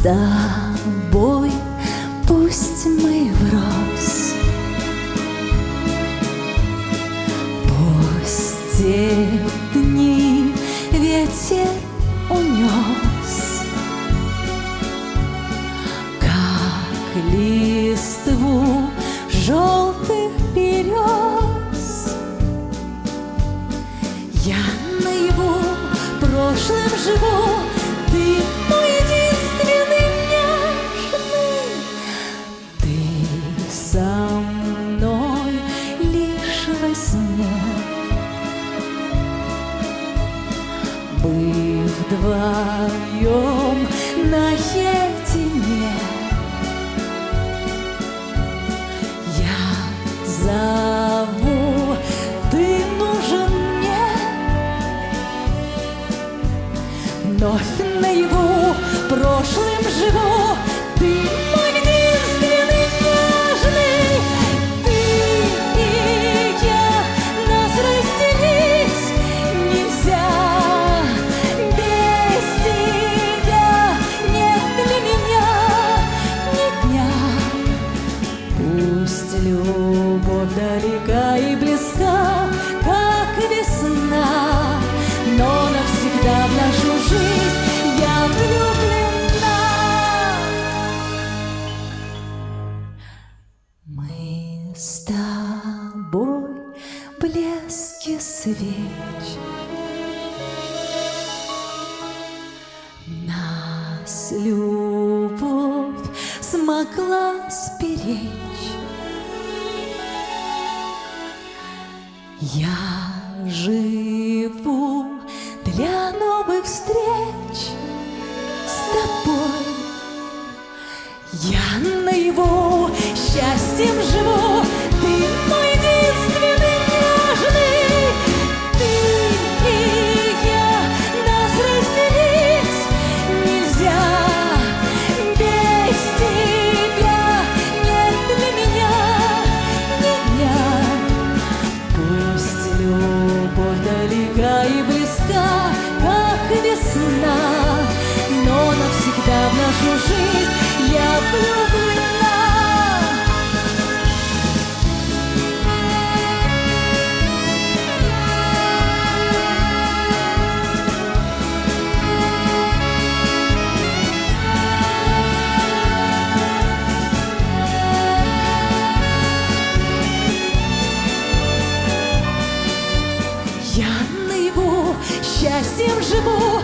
тобой пусть мы врозь, пусть те дни ветер унес, как листву желтых берез. Я наяву прошлым живу, ты мой единственный нежный, ты со мной лишь во сне. Мы вдвоем наедине, я зову, ты нужен мне. Вновь наяву прошлым живу, ты мой единственный нежный. Ты и я, нас разделить нельзя. Без тебя нет для меня ни дня. Пусть любовь далека и близка, как весна, но навсегда в нашу жизнь я влюблена. Мы с тобой блески свеч, нас любовь смогла сберечь. Я живу для новых встреч с тобой. Я наяву счастьем живу, ты мой единственный нежный. Ты и я, нас разделить нельзя. Без тебя нет для меня ни дня. Пусть любовь далека и близка, как весна, но навсегда в нашу жизнь я влюблена. Я наяву счастьем живу,